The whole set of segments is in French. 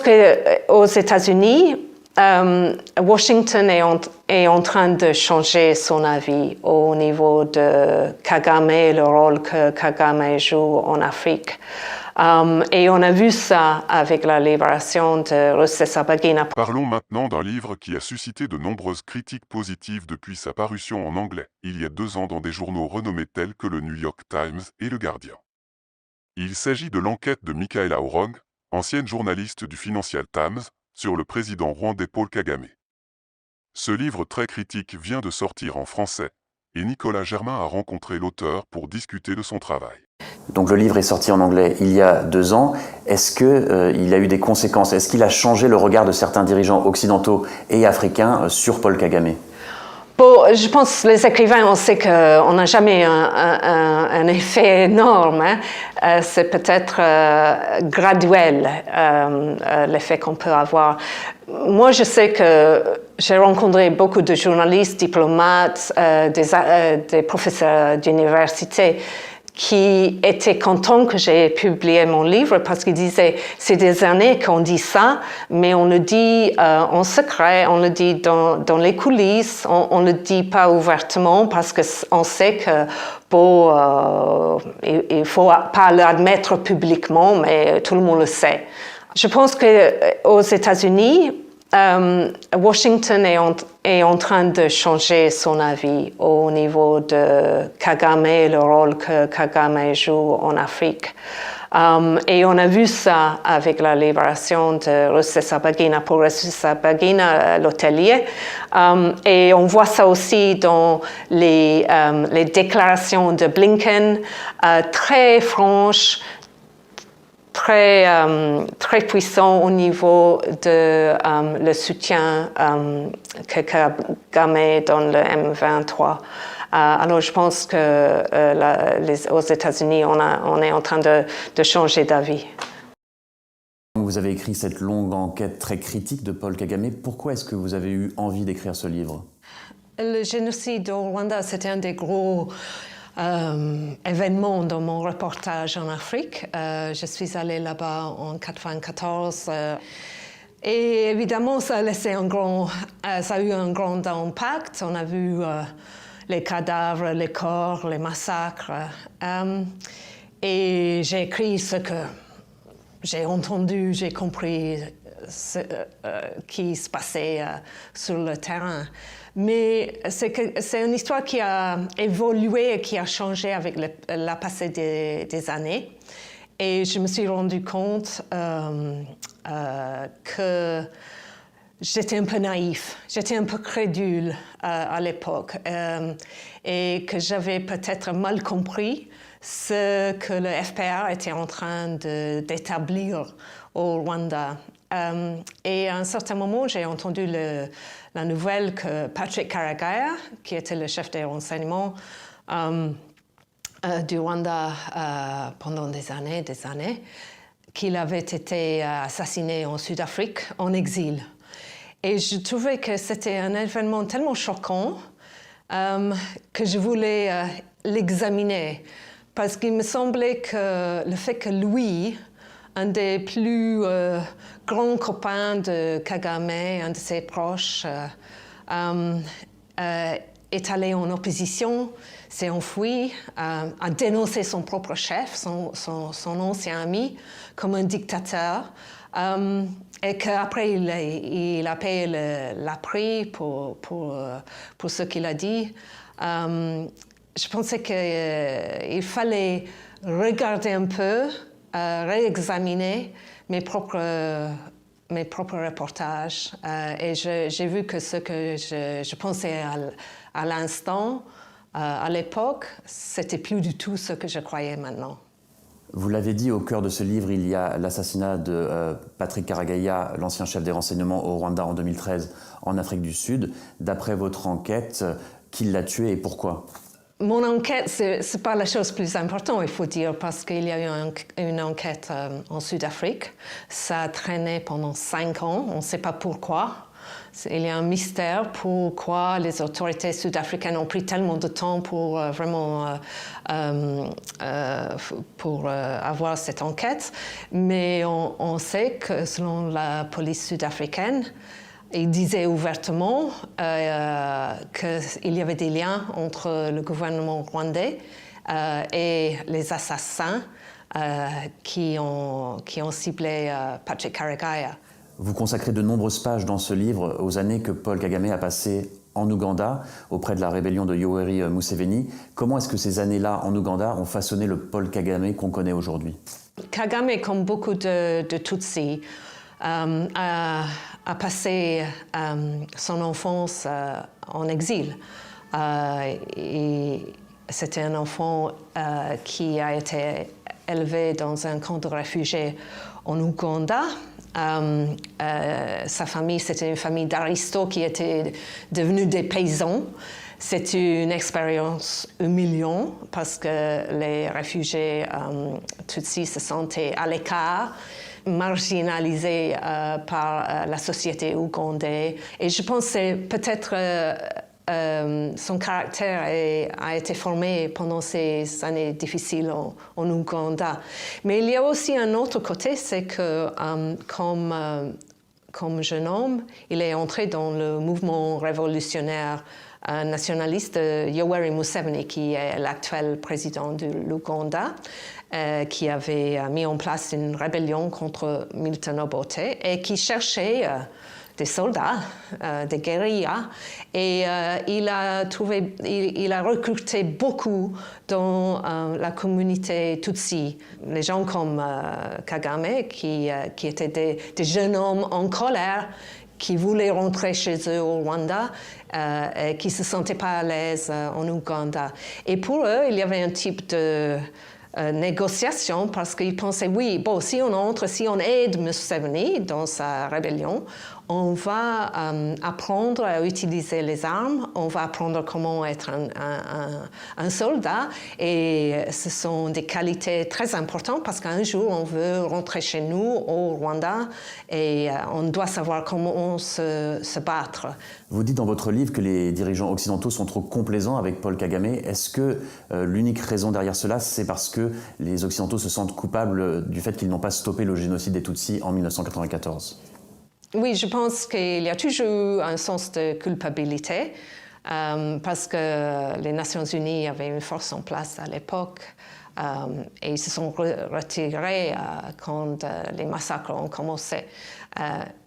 qu'aux États-Unis, Washington est en train de changer son avis au niveau de Kagame, le rôle que Kagame joue en Afrique. Et on a vu ça avec la libération de Rusesabagina. Parlons maintenant d'un livre qui a suscité de nombreuses critiques positives depuis sa parution en anglais, il y a 2 ans dans des journaux renommés tels que le New York Times et le Guardian. Il s'agit de l'enquête de Michaela Orong, ancienne journaliste du Financial Times, sur le président rwandais Paul Kagame. Ce livre très critique vient de sortir en français, et Nicolas Germain a rencontré l'auteur pour discuter de son travail. Donc le livre est sorti en anglais il y a 2 ans. Est-ce qu'il a eu des conséquences? Est-ce qu'il a changé le regard de certains dirigeants occidentaux et africains sur Paul Kagame? Bon, je pense que les écrivains, on sait qu'on n'a jamais un effet énorme. Hein. C'est peut-être graduel, l'effet qu'on peut avoir. Moi, je sais que j'ai rencontré beaucoup de journalistes, diplomates, des professeurs d'université qui étaient contents que j'ai publié mon livre parce qu'ils disaient c'est des années qu'on dit ça, mais on le dit en secret, on le dit dans les coulisses, on ne le dit pas ouvertement parce qu'on sait que il ne faut pas l'admettre publiquement, mais tout le monde le sait. Je pense qu'aux États-Unis, Washington est en train de changer son avis au niveau de Kagame, le rôle que Kagame joue en Afrique. Et on a vu ça avec la libération de Rusesabagina pour Rusesabagina, l'hôtelier. Et on voit ça aussi dans les déclarations de Blinken, très franches, très puissant au niveau de le soutien que Kagame donne le M23. Alors je pense que aux États-Unis, on est en train de changer d'avis. Vous avez écrit cette longue enquête très critique de Paul Kagame. Pourquoi est-ce que vous avez eu envie d'écrire ce livre? Le génocide au Rwanda, c'était un des gros événement dans mon reportage en Afrique. Je suis allée là-bas en 1994 et évidemment ça a eu un grand impact. On a vu les cadavres, les corps, les massacres et j'ai écrit ce que j'ai entendu, j'ai compris ce qui se passait sur le terrain. Mais c'est une histoire qui a évolué et qui a changé avec la passée des années. Et je me suis rendu compte que j'étais un peu naïf, j'étais un peu crédule à l'époque et que j'avais peut-être mal compris ce que le FPR était en train d'établir au Rwanda. Et à un certain moment, j'ai entendu la nouvelle que Patrick Karegeya, qui était le chef des renseignements du Rwanda pendant des années, qu'il avait été assassiné en Sud-Afrique, en exil. Et je trouvais que c'était un événement tellement choquant que je voulais l'examiner. Parce qu'il me semblait que le fait que lui, un des plus grands copains de Kagame, un de ses proches, est allé en opposition, s'est enfui, a dénoncé son propre chef, son ancien ami, comme un dictateur, et qu'après il a payé le prix pour ce qu'il a dit. Je pensais qu'il fallait regarder un peu, réexaminer mes propres reportages et j'ai vu que ce que je pensais à l'instant, à l'époque, c'était plus du tout ce que je croyais maintenant. Vous l'avez dit, au cœur de ce livre, il y a l'assassinat de Patrick Karegeya, l'ancien chef des renseignements au Rwanda en 2013, en Afrique du Sud. D'après votre enquête, qui l'a tué et pourquoi? Mon enquête, c'est pas la chose plus importante, il faut dire, parce qu'il y a eu une enquête en Sud-Afrique. Ça a traîné pendant 5 ans, on ne sait pas pourquoi. Il y a un mystère pourquoi les autorités sud-africaines ont pris tellement de temps pour avoir cette enquête. Mais on sait que selon la police sud-africaine, ils disaient ouvertement qu'il y avait des liens entre le gouvernement rwandais et les assassins qui ont ciblé Patrick Karegeya. Vous consacrez de nombreuses pages dans ce livre aux années que Paul Kagame a passées en Ouganda, auprès de la rébellion de Yoweri Museveni. Comment est-ce que ces années-là en Ouganda ont façonné le Paul Kagame qu'on connaît aujourd'hui? Kagame, comme beaucoup de Tutsis, a passé son enfance en exil. Et c'était un enfant qui a été élevé dans un camp de réfugiés en Ouganda. Sa famille, c'était une famille d'aristos qui étaient devenus des paysans. C'est une expérience humiliante parce que les réfugiés Tutsis se sentaient à l'écart, marginalisés par la société ougandaise. Et je pense que c'est peut-être son caractère a été formé pendant ces années difficiles en Ouganda. Mais il y a aussi un autre côté, c'est que comme jeune homme, il est entré dans le mouvement révolutionnaire nationaliste de Yoweri Museveni, qui est l'actuel président de l'Ouganda, qui avait mis en place une rébellion contre Milton Obote et qui cherchait des soldats, des guérillas, et il a recruté beaucoup dans la communauté Tutsi. Les gens comme Kagame, qui étaient des jeunes hommes en colère, qui voulaient rentrer chez eux au Rwanda, et qui ne se sentaient pas à l'aise en Ouganda. Et pour eux, il y avait un type de négociation parce qu'ils pensaient, oui, bon, si on aide Museveni dans sa rébellion, on va apprendre à utiliser les armes, on va apprendre comment être un soldat, et ce sont des qualités très importantes parce qu'un jour on veut rentrer chez nous au Rwanda et on doit savoir comment se battre. Vous dites dans votre livre que les dirigeants occidentaux sont trop complaisants avec Paul Kagame. Est-ce que l'unique raison derrière cela, c'est parce que les Occidentaux se sentent coupables du fait qu'ils n'ont pas stoppé le génocide des Tutsis en 1994 ? Oui, je pense qu'il y a toujours un sens de culpabilité parce que les Nations Unies avaient une force en place à l'époque et ils se sont retirés quand les massacres ont commencé.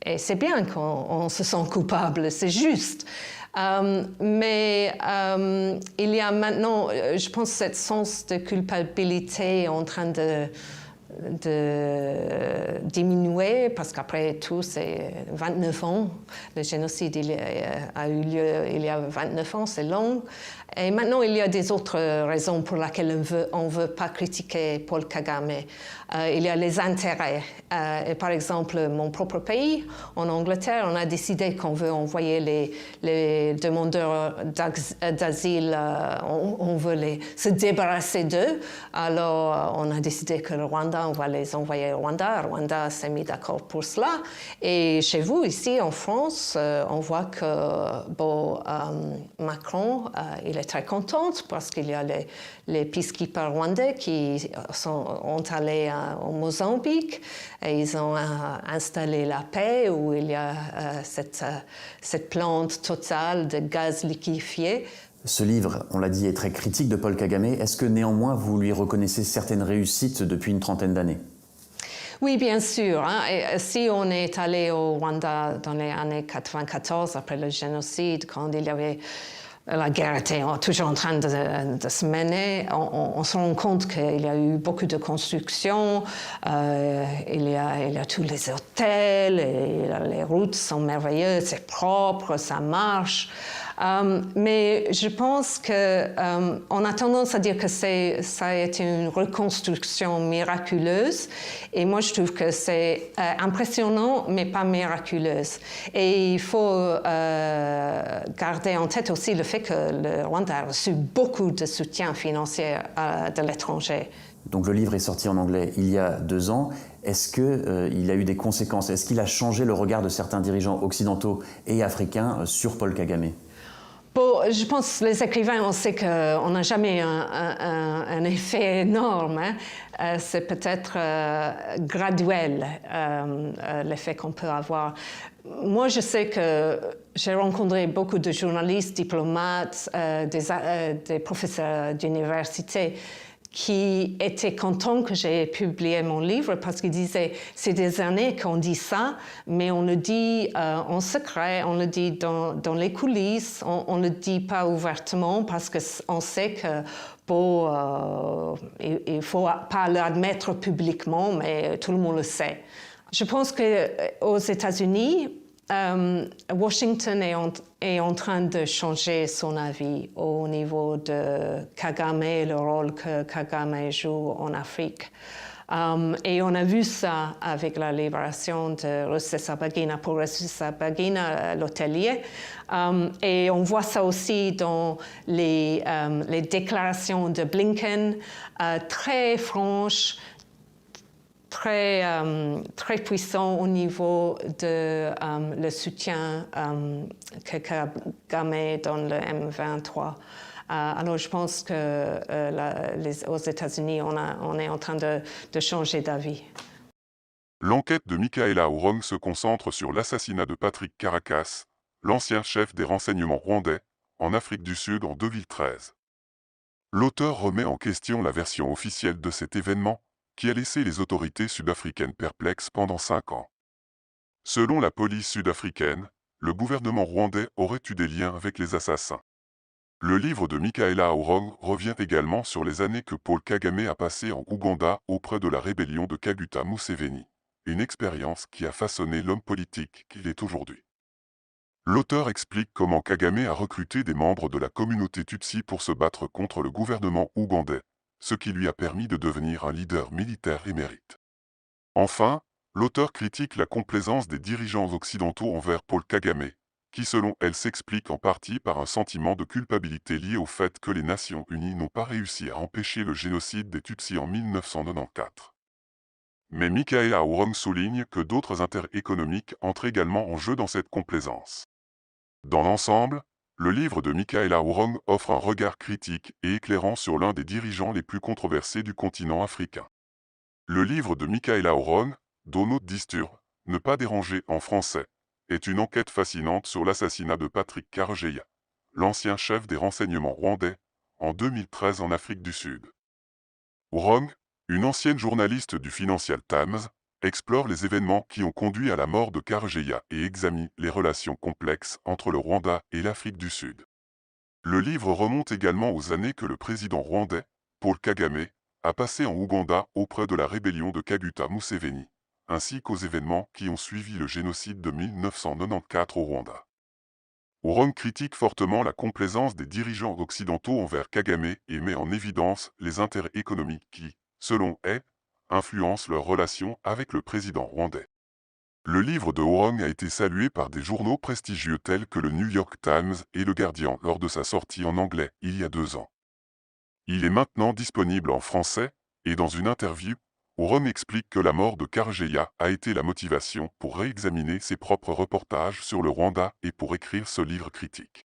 Et c'est bien qu'on se sent coupable, c'est juste. Mais il y a maintenant, je pense, ce sens de culpabilité en train de diminuer, parce qu'après tout, c'est 29 ans. Le génocide a eu lieu il y a 29 ans, c'est long. Et maintenant, il y a des autres raisons pour lesquelles on ne veut pas critiquer Paul Kagame. Il y a les intérêts. Et par exemple, mon propre pays, en Angleterre, on a décidé qu'on veut envoyer les demandeurs d'asile, on veut se débarrasser d'eux. Alors, on a décidé que le Rwanda, on va les envoyer au Rwanda. Le Rwanda s'est mis d'accord pour cela. Et chez vous, ici, en France, on voit que Macron, il est très content parce qu'il y a les peacekeepers rwandais qui sont allés au Mozambique et ils ont installé la paix où il y a cette plante totale de gaz liquéfié. Ce livre, on l'a dit, est très critique de Paul Kagame. Est-ce que néanmoins vous lui reconnaissez certaines réussites depuis une trentaine d'années ? Oui, bien sûr. Et si on est allé au Rwanda dans les années 94, après le génocide, quand il y avait la guerre était toujours en train de se mener, on se rend compte qu'il y a eu beaucoup de construction, il y a tous les hôtels, et les routes sont merveilleuses, c'est propre, ça marche. Mais je pense qu'on a tendance à dire que ça a été une reconstruction miraculeuse, et moi je trouve que c'est impressionnant, mais pas miraculeuse. Et il faut garder en tête aussi le fait que le Rwanda a reçu beaucoup de soutien financier de l'étranger. Donc le livre est sorti en anglais il y a 2 ans. Est-ce qu'il a eu des conséquences? Est-ce qu'il a changé le regard de certains dirigeants occidentaux et africains sur Paul Kagame? Bon, je pense que les écrivains, on sait qu'on n'a jamais un effet énorme. Hein. C'est peut-être graduel, l'effet qu'on peut avoir. Moi, je sais que j'ai rencontré beaucoup de journalistes, diplomates, des professeurs d'université qui étaient contents que j'ai publié mon livre parce qu'ils disaient c'est des années qu'on dit ça, mais on le dit en secret, on le dit dans les coulisses, on ne le dit pas ouvertement parce qu'on sait que il ne faut pas l'admettre publiquement, mais tout le monde le sait. Je pense qu'aux États-Unis, Washington est en train de changer son avis au niveau de Kagame, le rôle que Kagame joue en Afrique. Et on a vu ça avec la libération de Rusesabagina pour Rusesabagina, l'hôtelier. Et on voit ça aussi dans les déclarations de Blinken, très franches, très puissant au niveau de le soutien que Kagame donne le M23. Alors je pense qu'aux États-Unis, on est en train de changer d'avis. L'enquête de Michaela Ourong se concentre sur l'assassinat de Patrick Caracas, l'ancien chef des renseignements rwandais, en Afrique du Sud en 2013. L'auteur remet en question la version officielle de cet événement, qui a laissé les autorités sud-africaines perplexes pendant 5 ans. Selon la police sud-africaine, le gouvernement rwandais aurait eu des liens avec les assassins. Le livre de Michaela Ourong revient également sur les années que Paul Kagame a passées en Ouganda auprès de la rébellion de Kaguta Museveni, une expérience qui a façonné l'homme politique qu'il est aujourd'hui. L'auteur explique comment Kagame a recruté des membres de la communauté Tutsi pour se battre contre le gouvernement ougandais, ce qui lui a permis de devenir un leader militaire émérite. Enfin, l'auteur critique la complaisance des dirigeants occidentaux envers Paul Kagame, qui selon elle s'explique en partie par un sentiment de culpabilité lié au fait que les Nations Unies n'ont pas réussi à empêcher le génocide des Tutsis en 1994. Mais Michaela Ourong souligne que d'autres intérêts économiques entrent également en jeu dans cette complaisance. Dans l'ensemble, le livre de Michaela Ourong offre un regard critique et éclairant sur l'un des dirigeants les plus controversés du continent africain. Le livre de Michaela Ourong, Dono Distur, Ne pas déranger en français, est une enquête fascinante sur l'assassinat de Patrick Karegeya, l'ancien chef des renseignements rwandais, en 2013 en Afrique du Sud. Ourong, une ancienne journaliste du Financial Times, explore les événements qui ont conduit à la mort de Karegeya et examine les relations complexes entre le Rwanda et l'Afrique du Sud. Le livre remonte également aux années que le président rwandais, Paul Kagame, a passé en Ouganda auprès de la rébellion de Kaguta Museveni, ainsi qu'aux événements qui ont suivi le génocide de 1994 au Rwanda. Ourong critique fortement la complaisance des dirigeants occidentaux envers Kagame et met en évidence les intérêts économiques qui, selon elle, influencent leurs relations avec le président rwandais. Le livre de Ourong a été salué par des journaux prestigieux tels que le New York Times et le Guardian lors de sa sortie en anglais il y a 2 ans. Il est maintenant disponible en français, et dans une interview, Ourong explique que la mort de Karegeya a été la motivation pour réexaminer ses propres reportages sur le Rwanda et pour écrire ce livre critique.